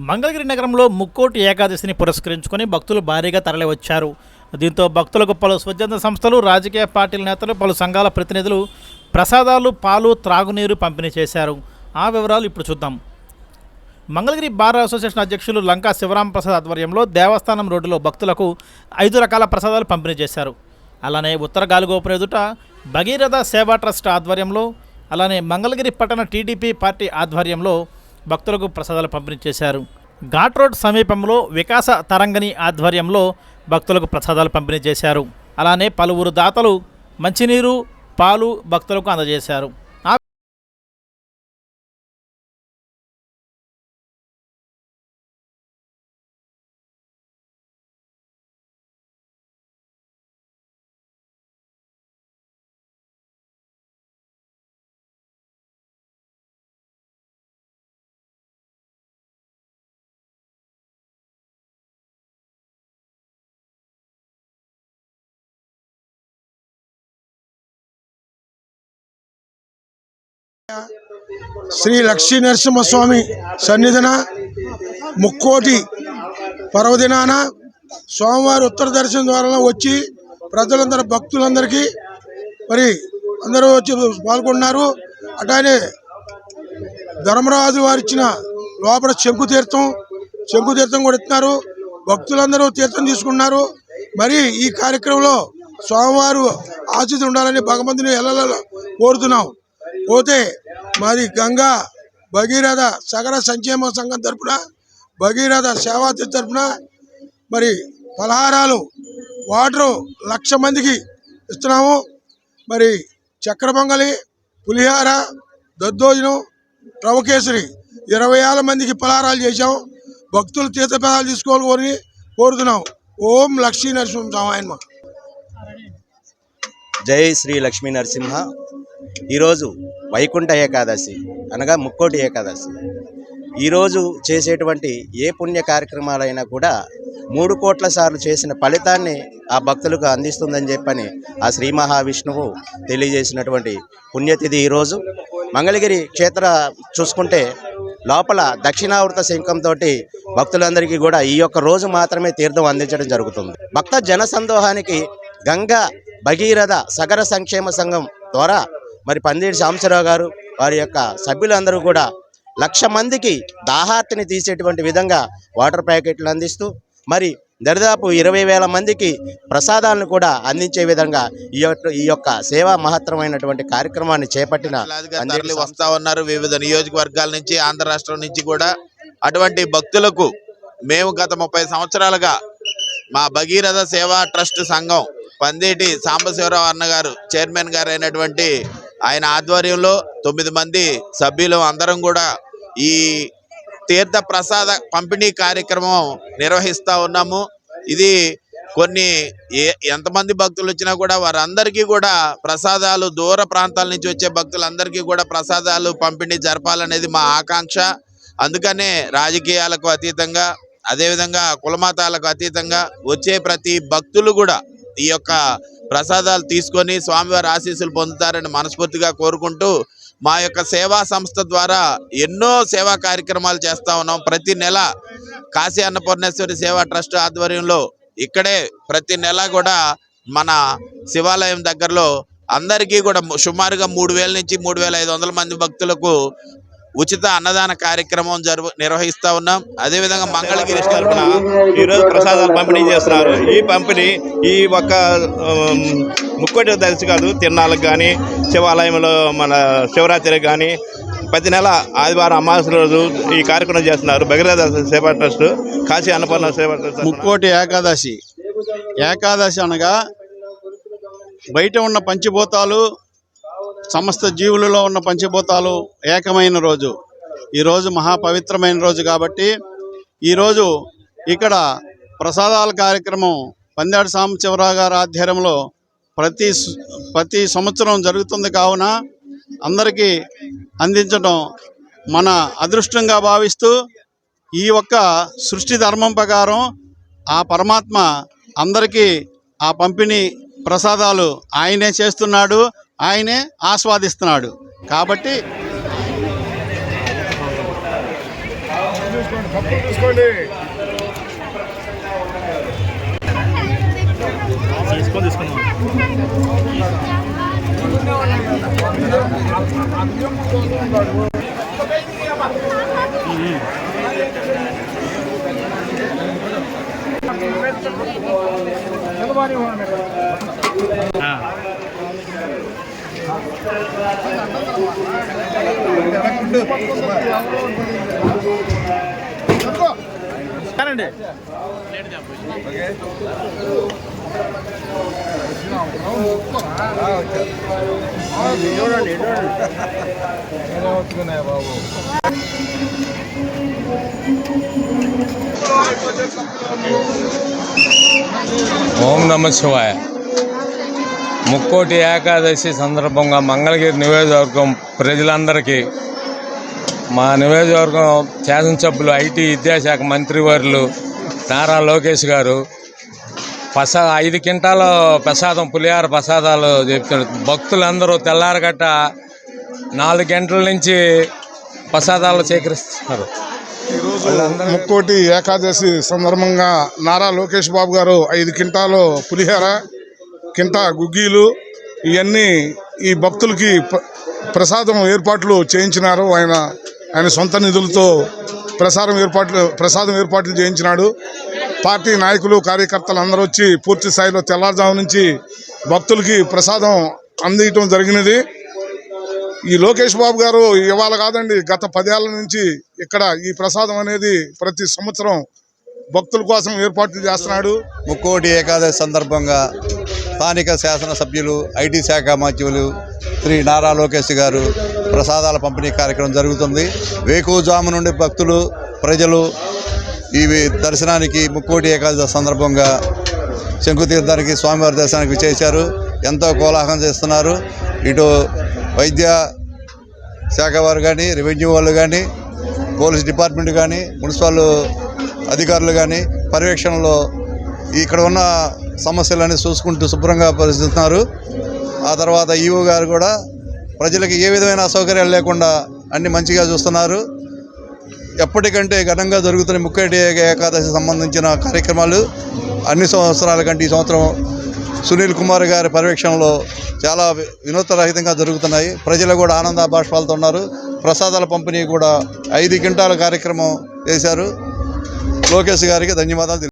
మంగళగిరి నగరంలో ముక్కోటి ఏకాదశిని పురస్కరించుకొని భక్తులు భారీగా తరలివచ్చారు. దీంతో భక్తులకు పలు స్వచ్ఛంద సంస్థలు, రాజకీయ పార్టీల నేతలు, పలు సంఘాల ప్రతినిధులు ప్రసాదాలు, పాలు, త్రాగునీరు పంపిణీ చేశారు. ఆ వివరాలు ఇప్పుడు చూద్దాం. మంగళగిరి బార్ అసోసియేషన్ అధ్యక్షులు లంకా శివరాం ప్రసాద్ ఆధ్వర్యంలో దేవస్థానం రోడ్డులో భక్తులకు 5 రకాల ప్రసాదాలు పంపిణీ చేశారు. అలానే ఉత్తర గాలిగోపురం ఎదుట భగీరథ సేవా ట్రస్ట్ ఆధ్వర్యంలో, అలానే మంగళగిరి పట్టణ టీడీపీ పార్టీ ఆధ్వర్యంలో భక్తులకు ప్రసాదాలు పంపిణీ చేశారు. ఘాట్ రోడ్ సమీపంలో వికాస తరంగని ఆధ్వర్యంలో భక్తులకు ప్రసాదాలు పంపిణీ చేశారు. అలానే పలువురు దాతలు మంచినీరు, పాలు భక్తులకు అందజేశారు. శ్రీ లక్ష్మీ నరసింహస్వామి సన్నిధిన ముక్కోటి పర్వదినాన సోమవారం ఉత్తర దర్శనం ద్వారా వచ్చి ప్రజలందరూ భక్తులందరికీ మరి అందరూ వచ్చి పాల్గొన్నారు. అట్లానే ధర్మరాజు వారు ఇచ్చిన లోపల శంకుతీర్థం కూడా ఇస్తున్నారు. భక్తులందరూ తీర్థం తీసుకున్నారు. మరి ఈ కార్యక్రమంలో సోమవారం ఆశీస్సులు ఉండాలని భగవంతుని ఎల్లలలో కోరుతున్నాం. పోతే మరి గంగా భగీరథ సగర సంక్షేమ సంఘం తరఫున, భగీరథ సేవా తరఫున మరి పలహారాలు, వాటరు 1,00,000 మందికి ఇస్తున్నాము. మరి చక్కెర పొంగలి, పులిహార, దద్దోజనం, రవకేసరి 20,000 మందికి పలహారాలు చేశాం. భక్తులు తీర్థపదాలు తీసుకోవాలని కోరుతున్నాం. ఓం లక్ష్మీ నరసింహ. జై శ్రీ లక్ష్మీ నరసింహ. ఈరోజు వైకుంఠ ఏకాదశి అనగా ముక్కోటి ఏకాదశి. ఈరోజు చేసేటువంటి ఏ పుణ్య కార్యక్రమాలైనా కూడా 3 కోట్ల సార్లు చేసిన ఫలితాన్ని ఆ భక్తులకు అందిస్తుందని చెప్పని ఆ శ్రీ మహావిష్ణువు తెలియజేసినటువంటి పుణ్యతిథి ఈరోజు. మంగళగిరి క్షేత్ర చూసుకుంటే లోపల దక్షిణావృత శంఖంతో భక్తులందరికీ కూడా ఈ యొక్క రోజు మాత్రమే తీర్థం అందించడం జరుగుతుంది. భక్త జనసందోహానికి గంగా భగీరథ సగర సంక్షేమ సంఘం ద్వారా మరి పందిరి సాంబశివరావు గారు వారి యొక్క సభ్యులందరూ కూడా 1,00,000 మందికి దాహార్తిని తీసేటువంటి విధంగా వాటర్ ప్యాకెట్లు అందిస్తూ మరి దరిదాపు 20,000 మందికి ప్రసాదాలను కూడా అందించే విధంగా ఈ యొక్క సేవా మహత్తరమైనటువంటి కార్యక్రమాన్ని చేపట్టిన వస్తా ఉన్నారు. వివిధ నియోజకవర్గాల నుంచి, ఆంధ్ర రాష్ట్రం నుంచి కూడా అటువంటి భక్తులకు మేము గత 30 సంవత్సరాలుగా మా భగీరథ సేవా ట్రస్ట్ సంఘం పందేటి సాంబశివరావు అన్నగారు చైర్మన్ గారు అయినటువంటి ఆయన ఆధ్వర్యంలో 9 మంది సభ్యులు అందరం కూడా ఈ తీర్థ ప్రసాద పంపిణీ కార్యక్రమం నిర్వహిస్తూ ఉన్నాము. ఇది ఎంతమంది భక్తులు వచ్చినా కూడా వారందరికీ కూడా ప్రసాదాలు, దూర ప్రాంతాల నుంచి వచ్చే భక్తులందరికీ కూడా ప్రసాదాలు పంపిణీ జరపాలనేది మా ఆకాంక్ష. అందుకనే రాజకీయాలకు అతీతంగా, అదేవిధంగా కులమతాలకు అతీతంగా వచ్చే ప్రతి భక్తులు కూడా ఈ యొక్క ప్రసాదాలు తీసుకొని స్వామివారి ఆశీస్సులు పొందుతారని మనస్ఫూర్తిగా కోరుకుంటూ మా యొక్క సేవా సంస్థ ద్వారా ఎన్నో సేవా కార్యక్రమాలు చేస్తూ ఉన్నాం. ప్రతి నెల కాశీ అన్నపూర్ణేశ్వరి సేవా ట్రస్ట్ ఆధ్వర్యంలో ఇక్కడే ప్రతి నెల కూడా మన శివాలయం దగ్గరలో అందరికీ కూడా సుమారుగా 3,000 నుంచి 3,500 మంది భక్తులకు ఉచిత అన్నదాన కార్యక్రమం నిర్వహిస్తూ ఉన్నాం. అదేవిధంగా మంగళగిరి తరఫున ఈరోజు ప్రసాదాలు పంపిణీ చేస్తున్నారు. ఈ పంపిణీ ఈ ఒక్క ముక్కోటి దర్శి కాదు, తిరునాళ్ళకు కానీ, శివాలయంలో మన శివరాత్రికి కానీ ప్రతి నెల ఆదివారం అమావాస్య రోజు ఈ కార్యక్రమం చేస్తున్నారు. భగీరథ సేవా ట్రస్ట్, కాశీ అన్నపూర్ణ సేవా ట్రస్ట్. ముక్కోటి ఏకాదశి అనగా బయట ఉన్న పంచభూతాలు, సమస్త జీవులలో ఉన్న పంచభూతాలు ఏకమైన రోజు. ఈరోజు మహాపవిత్రమైన రోజు కాబట్టి ఈరోజు ఇక్కడ ప్రసాదాల కార్యక్రమం పందేటి సాంబశివరావు గారి ఆధ్వర్యంలో ప్రతి సంవత్సరం జరుగుతుంది. కావున అందరికీ అందించడం మన అదృష్టంగా భావిస్తూ ఈ ఒక్క సృష్టి ధర్మం ప్రకారం ఆ పరమాత్మ అందరికీ ఆ పంపిణీ ప్రసాదాలు ఆయనే చేస్తున్నాడు, ఆయనే ఆస్వాదిస్తున్నాడు. కాబట్టి ఓం నమ శివాయ. ముక్కోటి ఏకాదశి సందర్భంగా మంగళగిరి నియోజకవర్గం ప్రజలందరికీ మా నియోజకవర్గం శాసనసభ్యులు ఐటీ విద్యాశాఖ మంత్రివర్యులు నారా లోకేష్ గారు 5 క్వింటాల ప్రసాదం పులిహార ప్రసాదాలు చెప్తున్నారు. భక్తులందరూ తెల్లారగట్ట 4 గంటల నుంచి ప్రసాదాలు సేకరిస్తున్నారు. ముక్కోటి ఏకాదశి సందర్భంగా నారా లోకేష్ బాబు గారు 5 క్వింటాలు పులిహోర, కింటా గుగ్గీలు ఇవన్నీ ఈ భక్తులకి ప్రసాదం ఏర్పాట్లు చేయించినారు. ఆయన సొంత నిధులతో ప్రసాదం ఏర్పాట్లు చేయించినాడు. పార్టీ నాయకులు కార్యకర్తలు అందరూ వచ్చి పూర్తి స్థాయిలో తెల్లారుజాము నుంచి భక్తులకి ప్రసాదం అందించడం జరిగినది. ఈ లోకేష్ బాబు గారు ఇవాళ కాదండి, గత 10 ఏళ్ల నుంచి ఇక్కడ ఈ ప్రసాదం అనేది ప్రతి సంవత్సరం భక్తుల కోసం ఏర్పాట్లు చేస్తున్నాడు. ముక్కోటి ఏకాదశి సందర్భంగా స్థానిక శాసనసభ్యులు ఐటీ శాఖ మంత్రులు శ్రీ నారా లోకేష్ గారు ప్రసాదాల పంపిణీ కార్యక్రమం జరుగుతుంది. వేకువజాము నుండి భక్తులు ప్రజలు ఈ దర్శనానికి ముక్కోటి ఏకాదశి సందర్భంగా శంకుతీర్థానికి స్వామివారి దర్శనానికి విచ్చేశారు. ఎంతో కోలాహలం చేస్తున్నారు. ఇటు వైద్య శాఖ వారు కానీ, రెవెన్యూ వాళ్ళు కానీ, పోలీస్ డిపార్ట్మెంట్ కానీ, మున్సిపల్ అధికారులు కానీ పర్యవేక్షణలో ఇక్కడ ఉన్న సమస్యలన్నీ చూసుకుంటూ శుభ్రంగా పరిశీలిస్తున్నారు. ఆ తర్వాత ఈవో గారు కూడా ప్రజలకు ఏ విధమైన అసౌకర్యాలు లేకుండా అన్ని మంచిగా చూస్తున్నారు. ఎప్పటికంటే ఘనంగా జరుగుతున్న ముక్కోటి ఏకాదశి సంబంధించిన కార్యక్రమాలు అన్ని సంవత్సరాల కంటే ఈ సంవత్సరం సునీల్ కుమార్ గారి పర్యవేక్షణలో చాలా వినూత్నరహితంగా జరుగుతున్నాయి. ప్రజలు కూడా ఆనంద బాష్పాలతో ఉన్నారు. ప్రసాదాల పంపిణీ కూడా 5 క్వింటాల కార్యక్రమం చేశారు. లోకేష్ గారికి ధన్యవాదాలు.